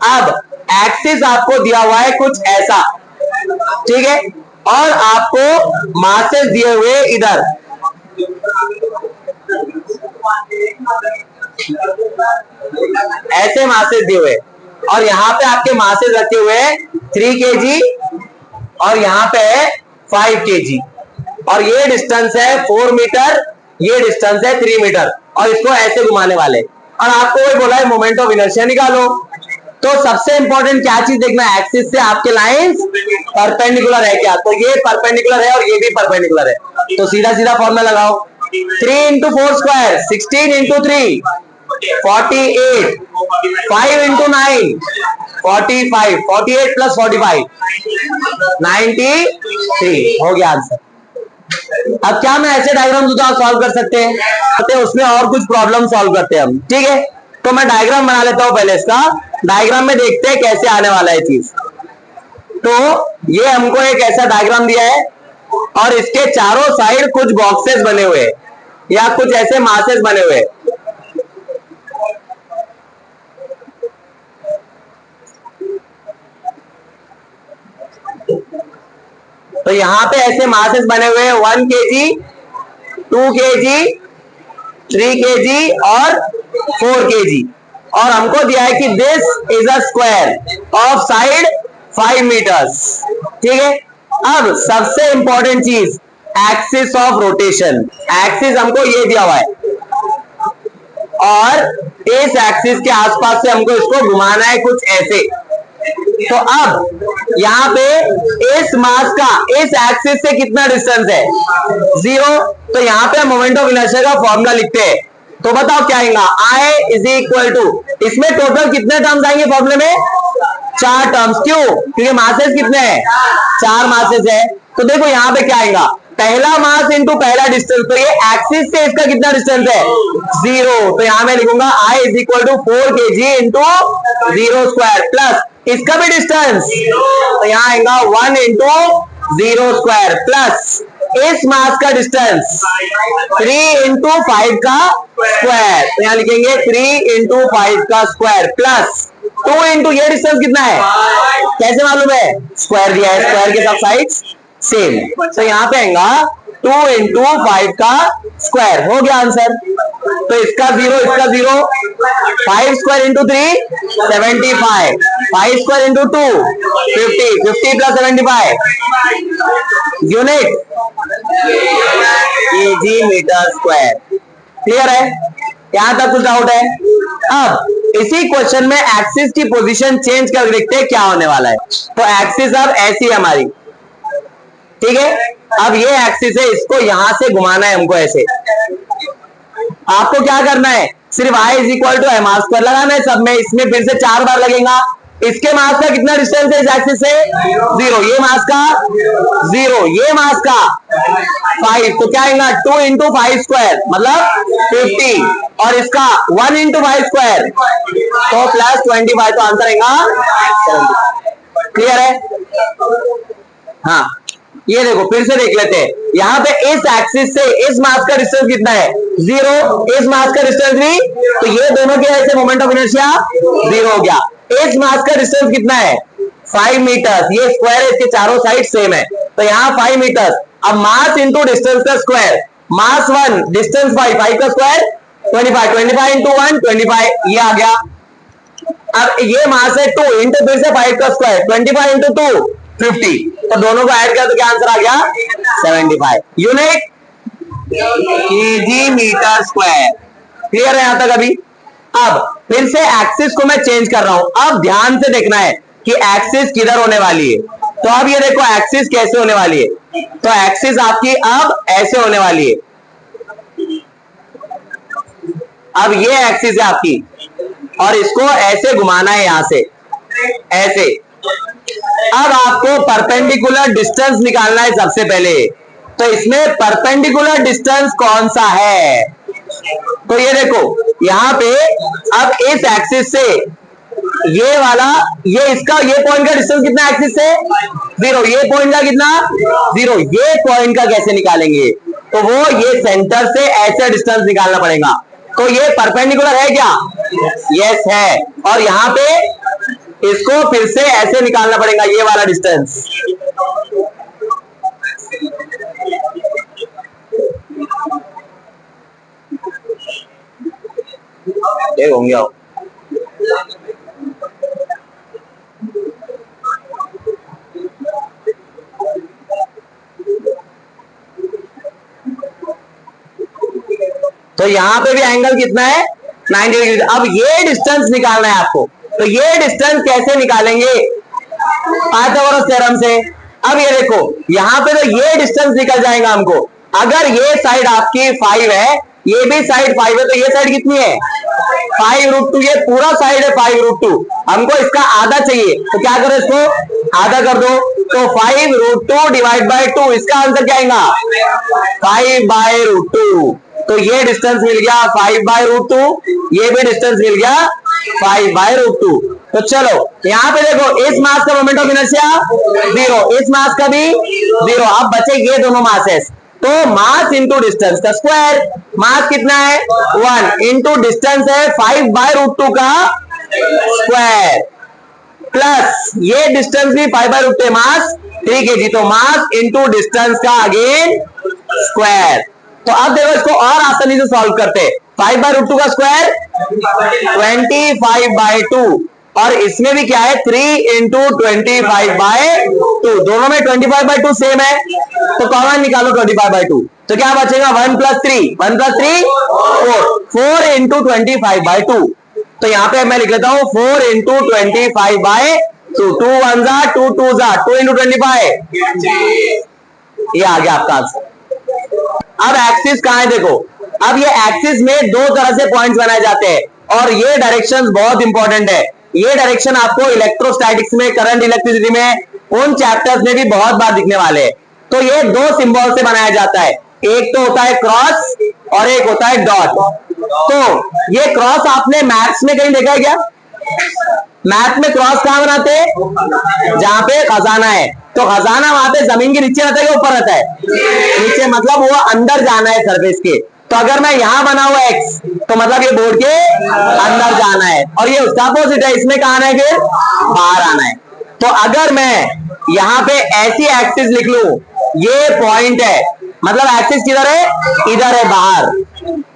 अब एक्सिस आपको दिया हुआ है कुछ ऐसा, ठीक है, और आपको मासेस दिए हुए इधर, ऐसे मासेस दिए हुए, और यहां पे आपके मासेस रखे हुए 3 kg और यहां पे है 5 kg, और ये डिस्टेंस है 4 मीटर, ये डिस्टेंस है 3 मीटर, और इसको ऐसे घुमाने वाले, और आपको वही बोला है मोमेंट ऑफ इनर्शिया निकालो। तो सबसे इंपॉर्टेंट क्या चीज देखना है, एक्सिस से आपके लाइंस परपेंडिकुलर है क्या? तो ये परपेंडिकुलर है और ये भी परपेंडिकुलर है, तो सीधा सीधा फॉर्मूला लगाओ। 3 into 4 square 16 into 3 48, 5 into 9 45, 48 plus 45 93, हो गया आंसर। अब क्या मैं ऐसे डायग्राम सॉल्व कर सकते हैं? उसमें और कुछ प्रॉब्लम सॉल्व करते हैं हम, ठीक है। तो मैं डायग्राम बना लेता हूं पहले इसका, डायग्राम में देखते हैं कैसे आने वाला है चीज। तो ये हमको एक ऐसा डायग्राम दिया है और इसके चारों साइड कुछ बॉक्सेस बने हुए या कुछ ऐसे मासेस बने हुए, तो यहां पे ऐसे मासेस बने हुए हैं 1 kg, 2 kg, 3 kg और 4 kg, और हमको दिया है कि this is a square of side 5 metres, ठीक है। अब सबसे इंपॉर्टेंट चीज एक्सिस ऑफ रोटेशन, एक्सिस हमको ये दिया हुआ है और इस एक्सिस के आसपास से हमको इसको घुमाना है कुछ ऐसे। तो अब यहाँ पे इस मास का इस एक्सिस से कितना डिस्टेंस है? 0। तो यहाँ पे मोमेंट ऑफ इनर्शिया का फॉर्मूला लिखते हैं, तो बताओ क्या आएगा? I इज इक्वल टू, इसमें टोटल कितने टर्म्स आएंगे फॉर्मूले में? 4 टर्म्स। क्यों? क्योंकि मासेस कितने हैं? 4 मासेस है। तो देखो यहाँ पे क्या आएगा, पहला मास इंटू पहला डिस्टेंस, तो ये एक्सिस से इसका कितना डिस्टेंस है? 0। तो यहां मैं लिखूंगा I is equal to 4 kg into 0 square plus इसका भी डिस्टेंस, तो यहां आएगा 1 इंटू 0 स्क्वायर प्लस इस मास का डिस्टेंस 3 इंटू 5 का स्क्वायर, तो यहां लिखेंगे 3 इंटू 5 का स्क्वायर प्लस 2 इंटू ये डिस्टेंस कितना है? कैसे मालूम है? स्क्वायर दिया है, स्क्वायर के सब साइड्स सेम, तो यहाँ पे आएगा 2 इंटू 5 का स्क्वायर, हो गया आंसर। तो इसका 0, इसका 0, 5 square into 3 75, 5 square into 2 50, 50 plus 75 unit kg metre square. Clear है? यहां तक कुछ डाउट है? अब इसी क्वेश्चन में एक्सिस की पोजीशन चेंज कर देखते हैं क्या होने वाला है। तो एक्सिस अब ऐसी है हमारी, ठीक है। अब ये एक्सिस है, इसको यहां से घुमाना है हमको ऐसे। आपको क्या करना है? सिर्फ I is equal to M R square लगाना है सब में, इसमें फिर से 4 बार लगेगा। इसके मास का कितना डिस्टेंस है इस एक्सिस से? 0। ये मास का 0, ये मास का 5, तो क्या आएगा? 2 इंटू 5 स्क्वायर मतलब 50, और इसका 1 इंटू 5 स्क्वायर तो प्लस 25, तो आंसर आएगा 70। क्लियर है? हाँ, ये देखो फिर से देख लेते हैं। यहाँ पे इस एक्सिस से इस मास का डिस्टेंस कितना है? 0। इस मास का डिस्टेंस भी, तो ये दोनों के ऐसे मोमेंट ऑफ इनर्शिया 0 हो गया। इस मास का डिस्टेंस कितना है? 5 मीटर, ये स्क्वायर है, इसके चारों साइड सेम है, तो यहाँ 5 मीटर। अब मास इंटू डिस्टेंस का स्क्वायर, मास 1 डिस्टेंस 5, 5 का स्क्वायर 25, 25 इंटू 1 25, ये आ गया। अब ये मास है 2 इंटू फिर से 5 का स्क्वायर 25 इंटू 2 50, तो दोनों को ऐड किया तो क्या आंसर आ गया 75 unit kg metre square. Clear है यहां तक अभी? अब फिर से एक्सिस को मैं चेंज कर रहा हूं, अब ध्यान से देखना है कि एक्सिस किधर होने वाली है। तो अब ये देखो एक्सिस कैसे होने वाली है, तो एक्सिस आपकी अब ऐसे होने वाली है। अब ये एक्सिस है आपकी और इसको ऐसे घुमाना है यहां से ऐसे। अब आपको परपेंडिकुलर डिस्टेंस निकालना है सबसे पहले, तो इसमें परपेंडिकुलर डिस्टेंस कौन सा है? तो ये देखो यहां पे अब इस एक्सिस से ये वाला, ये इसका, ये पॉइंट का डिस्टेंस कितना एक्सिस से 0, ये पॉइंट का कितना 0, ये पॉइंट का कैसे निकालेंगे? तो वो ये सेंटर से ऐसे डिस्टेंस निकालना पड़ेगा। तो ये परपेंडिकुलर है क्या? यस है। और यहां पे इसको फिर से ऐसे निकालना पड़ेगा, ये वाला डिस्टेंस। ये होंगे तो यहां पे भी एंगल कितना है 90 डिग्री। अब ये डिस्टेंस निकालना है आपको, तो ये डिस्टेंस कैसे निकालेंगे? पाइथागोरस थ्योरम से। अब ये देखो यहां पे तो ये डिस्टेंस निकल जाएगा हमको। अगर ये साइड आपकी 5 है, ये भी साइड 5 है, तो ये साइड कितनी है 5√2, ये पूरा साइड है 5√2। हमको इसका आधा चाहिए, तो क्या करो इसको आधा कर दो, तो 5√2 डिवाइड बाय 2, इसका आंसर क्या आएगा 5/√2। तो ये डिस्टेंस मिल गया 5/√2, ये भी डिस्टेंस मिल गया 5/√2। तो चलो यहां पे देखो इस मास का मोमेंट ऑफ इनर्शिया 0, इस मास का भी 0। अब बचे ये दोनों मासेस, तो मास इंटू डिस्टेंस का स्क्वायर, मास कितना है 1 इंटू डिस्टेंस है 5/√2 का स्क्वायर, प्लस ये डिस्टेंस भी 5/√2 है, मास 3 kg, तो मास इंटू डिस्टेंस का अगेन स्क्वायर। तो अब देखो इसको और आसानी से सॉल्व करते हैं। 5/√2 का स्क्वायर 25/2, और इसमें भी क्या है 3 इंटू 25/2, दोनों में 25/2 सेम है, तो कॉमन निकालो 25/2, तो क्या बचेगा 1 + 3, 1 + 3 4 इंटू 25/2। तो यहां पे मैं लिख लेता हूं 4 इंटू 25/2, 2 1 जा 2 2 जा 2 इंटू 25, ये आ गया आपका आंसर। अब एक्सिस कहां है देखो, अब ये एक्सिस में दो तरह से पॉइंट्स बनाए जाते हैं, और ये डायरेक्शंस बहुत इंपॉर्टेंट है। ये डायरेक्शन आपको इलेक्ट्रोस्टैटिक्स में, करंट इलेक्ट्रिसिटी में, उन चैप्टर्स में भी बहुत बार दिखने वाले हैं। तो ये दो सिंबल से बनाया जाता है, एक तो होता है क्रॉस और एक होता है डॉट। तो ये क्रॉस आपने मैथ्स में कहीं देखा है क्या? मैथ में क्रॉस कहां बनाते हैं? जहां पे खजाना है, तो खजाना वहां पे जमीन के नीचे रहता है या ऊपर रहता है? नीचे, मतलब वो अंदर जाना है सरफेस के। तो अगर मैं यहां बना हुआ एक्स, तो मतलब ये बोर्ड के अंदर जाना है, और ये उसका अपोजिट है, इसमें कहां आना है फिर बाहर आना है। तो अगर मैं यहां पे ऐसी एक्सिस लिख लूं, ये पॉइंट है, मतलब एक्सिस किधर है इधर है बाहर,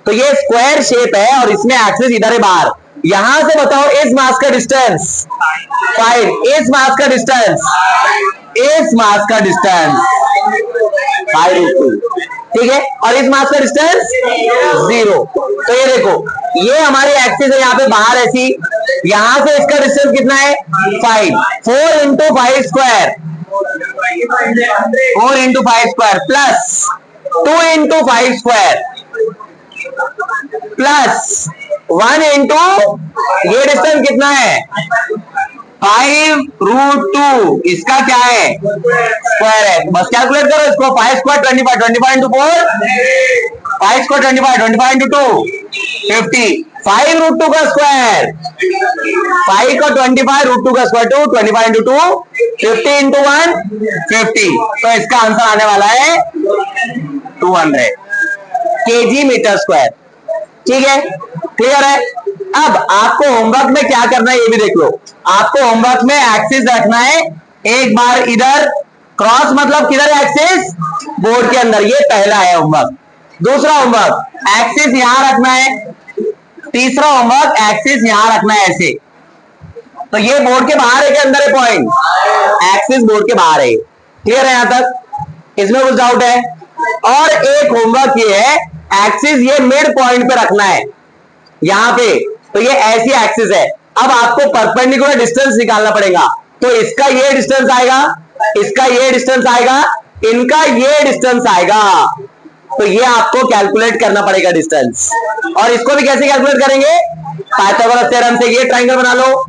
तो ये स्क्वायर शेप है और इसमें एक्सिस इधर है बाहर। यहां से बताओ इस मास का डिस्टेंस 5, इस मास का डिस्टेंस, इस मास का डिस्टेंस 5√2, ठीक है, और इस मास का डिस्टेंस 0। तो ये देखो ये हमारी एक्सिस है यहाँ पे बाहर ऐसी, यहां से इसका डिस्टेंस कितना है 5, 4 into 5 square, 4 into 5 square plus 2 into 5 square plus 1 into, ये डिस्टेंस कितना है 5√2, इसका क्या है स्क्वायर है, बस कैलकुलेट करो इसको। 5 स्क्वायर 25, 25 इंटू 4 5 स्क्वायर 25, 25 इंटू 2 50, 5√2 का स्क्वायर 5 का 25√2 का स्क्वायर 2, 25 इंटू 2 50 इंटू 1 50, तो इसका आंसर आने वाला है 200 केजी मीटर स्क्वायर। ठीक है, क्लियर है? अब आपको होमवर्क में क्या करना है ये भी देख लो। आपको होमवर्क में एक्सिस रखना है, एक बार इधर क्रॉस मतलब किधर है एक्सिस, बोर्ड के अंदर। ये पहला है होमवर्क। दूसरा होमवर्क, एक्सिस यहां रखना है। तीसरा होमवर्क, एक्सिस यहां रखना है ऐसे। तो ये बोर्ड के बाहर है कि अंदर है पॉइंट, एक्सिस बोर्ड के बाहर है। क्लियर है यहां तक, इसमें कुछ डाउट है? और एक होमवर्क ये है, एक्सिस ये मिड पॉइंट पे रखना है यहां पे। तो ये ऐसी एक्सिस है। अब आपको परपेंडिकुलर डिस्टेंस निकालना पड़ेगा। तो इसका ये डिस्टेंस आएगा, इसका ये डिस्टेंस आएगा, इनका ये डिस्टेंस आएगा। तो ये आपको कैलकुलेट करना पड़ेगा डिस्टेंस। और इसको भी कैसे कैलकुलेट करेंगे? पाइथागोरस थ्योरम से। ये ट्रायंगल बना लो।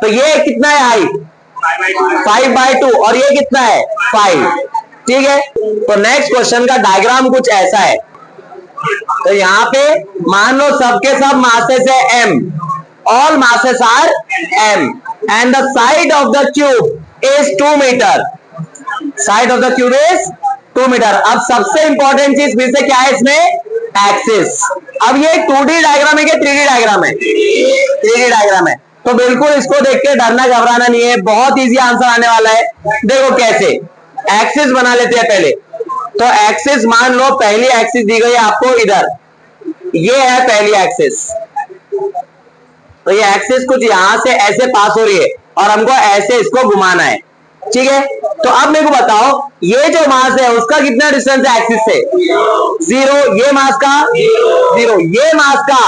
तो ये कितना है हाइट, 5/2, और ये कितना है 5। ठीक है। तो नेक्स्ट क्वेश्चन का डायग्राम कुछ ऐसा है। तो यहाँ पे मान लो सबके सब मासेस है m, all masses are m, and the side of the cube is 2 metre. Side of the cube is 2 metre. अब सबसे इंपॉर्टेंट चीज फिर से क्या है इसमें, एक्सिस। अब ये 2D डायग्राम है कि 3D डायग्राम है? 3D डायग्राम है। तो बिल्कुल इसको देख के डरना घबराना नहीं है, बहुत इजी आंसर आने वाला है। देखो कैसे, एक्सिस बना लेते हैं पहले। तो एक्सिस मान लो, पहली एक्सिस दी गई है आपको इधर, ये है पहली एक्सिस। तो ये एक्सिस कुछ यहां से ऐसे पास हो रही है और हमको ऐसे इसको घुमाना है। ठीक है। तो अब मेरे को बताओ, ये जो मास है उसका कितना डिस्टेंस है एक्सिस से? 0। ये मास का 0, ये मास का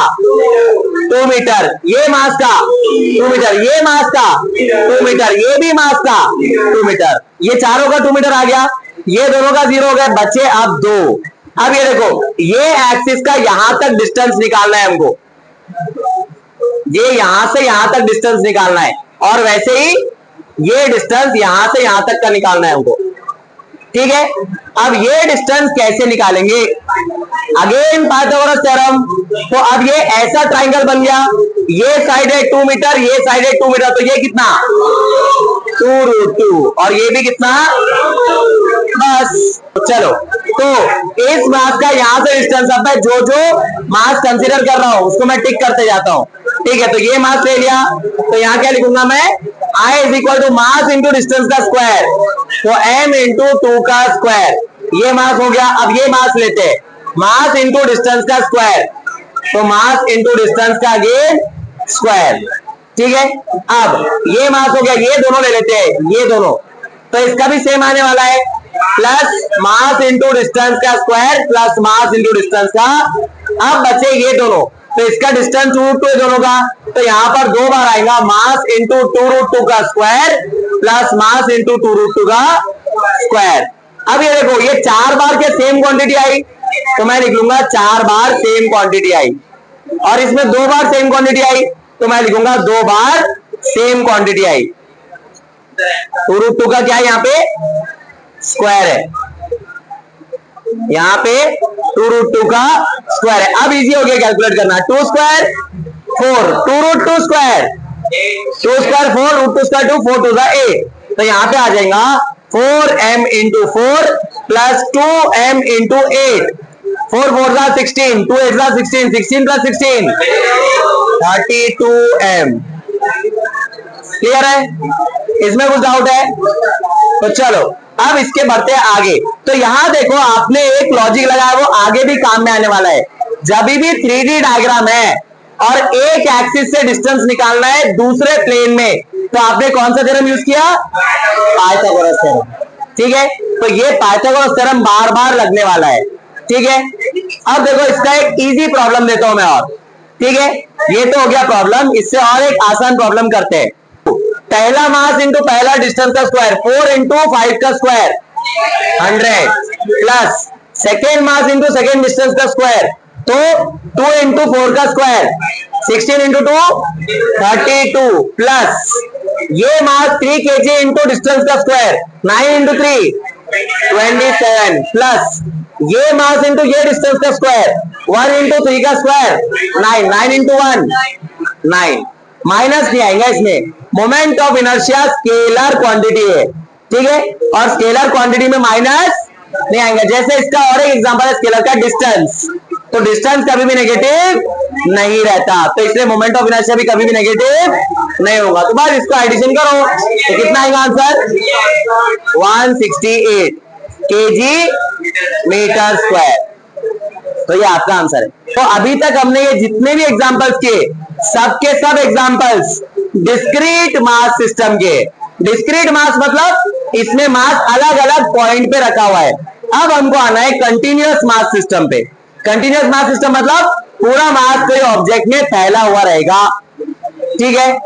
2 मीटर, ये मास का 2 मीटर, ये मास का 2 मीटर, ये भी मास का 2 मीटर। ये चारों का 2 मीटर आ गया, ये दोनों का 0 हो गया, बचे अब 2। अब ये देखो, ये एक्सिस का यहां तक डिस्टेंस निकालना है हमको। ये यहां से यहां तक डिस्टेंस निकालना है, और वैसे ही ये डिस्टेंस यहां से यहां तक का निकालना है हमको। ठीक है। अब ये डिस्टेंस कैसे निकालेंगे? Again Pythagoras theorem. तो अब ये ऐसा ट्राइंगल बन गया, ये साइड है 2 मीटर, ये साइड है 2 मीटर, तो ये कितना 2√2, और ये भी कितना, बस। चलो, तो इस मास का यहां से डिस्टेंस, अब मैं जो जो मास कंसीडर कर रहा हूं उसको मैं टिक करते जाता हूं। ठीक है। तो ये मास ले लिया, तो यहां क्या लिखूंगा मैं, I is equal to mass into distance का स्क्वायर। तो m इंटू 2 का स्क्वायर, ये मास हो गया। अब ये मास लेते हैं, मास इंटू डिस्टेंस का स्क्वायर, तो मास इंटू डिस्टेंस का अगेन स्क्वायर। ठीक है। अब ये मास हो गया, ये दोनों ले लेते हैं, ये दोनों, तो इसका भी सेम आने वाला है, प्लस मास इंटू डिस्टेंस का square plus mass into distance का। अब बचे ये दोनों, तो इसका डिस्टेंस √2 दोनों का, तो यहां पर 2 बार आएगा, मास इंटू 2√2 का स्क्वायर प्लस मास इंटू 2√2 का स्क्वायर। अब ये देखो, ये 4 बार के सेम क्वांटिटी आई, तो मैं लिख लूंगा 4 बार सेम क्वांटिटी आई। और इसमें 2 बार सेम क्वांटिटी आई, तो मैं लिखूंगा 2 बार सेम क्वांटिटी आई। 2√2 का क्या है यहाँ पे, स्क्वायर है, यहाँ पे 2√2 का स्क्वायर है। अब इजी हो गया कैलकुलेट करना, 2 स्क्वायर 4, 2√2 स्क्वायर, 2 स्क्वायर 4, √2 स्क्वायर 2, 4 2 8। तो यहाँ पे आ जाएगा 4m into 4 plus 2m into 8, 4 4 16, 2 8 16, 16 plus 16 32m। Clear है? इसमें कुछ डाउट है? तो चलो अब इसके बढ़ते हैं आगे। तो यहां देखो, आपने एक लॉजिक लगाया, वो आगे भी काम में आने वाला है। जब भी 3D डायग्राम है और एक एक्सिस से डिस्टेंस निकालना है दूसरे प्लेन में, तो आपने कौन सा थ्योरम यूज किया, पाइथागोरस थ्योरम। ठीक है। तो ये पाइथागोरस थ्योरम बार बार लगने वाला है। ठीक है। अब देखो, इसका एक इजी प्रॉब्लम देता हूं मैं और। ठीक है। ये तो हो गया प्रॉब्लम, इससे और एक आसान प्रॉब्लम करते हैं। पहला मास इंटू पहला डिस्टेंस का स्क्वायर, 4 इंटू 5 का square 100, plus second mass into second distance का स्क्वायर, तो 2 इंटू 4 का स्क्वायर 16 इंटू 2 32, प्लस ये मास 3 kg इंटू डिस्टेंस का स्क्वायर 9 इंटू 3 27, प्लस ये मास इंटू ये डिस्टेंस का स्क्वायर 1 इंटू 3 का स्क्वायर 9, 9 इंटू 1 9। माइनस नहीं आएगा इसमें, moment of inertia scalar quantity है। ठीक है। और स्केलर क्वांटिटी में माइनस नहीं आएगा। जैसे इसका और एक एग्जांपल है स्केलर का डिस्टेंस, तो डिस्टेंस कभी भी नेगेटिव नहीं रहता, तो इसलिए मोमेंट ऑफ इनर्शिया भी कभी भी नेगेटिव नहीं होगा। तो बस इसको एडिशन करो तो कितना आएगा आंसर 168 केजी मीटर स्क्वायर। तो ये आपका आंसर है। तो अभी तक हमने ये जितने भी एग्जांपल्स किए सबके सब एग्जांपल्स डिस्क्रीट मास सिस्टम के। डिस्क्रीट मास मतलब इसमें मास अलग अलग पॉइंट पे रखा हुआ है। अब हमको आना है कंटिन्यूअस मास सिस्टम पे। कंटिन्यूअस मास सिस्टम मतलब पूरा मास कोई ऑब्जेक्ट में फैला हुआ रहेगा, ठीक है।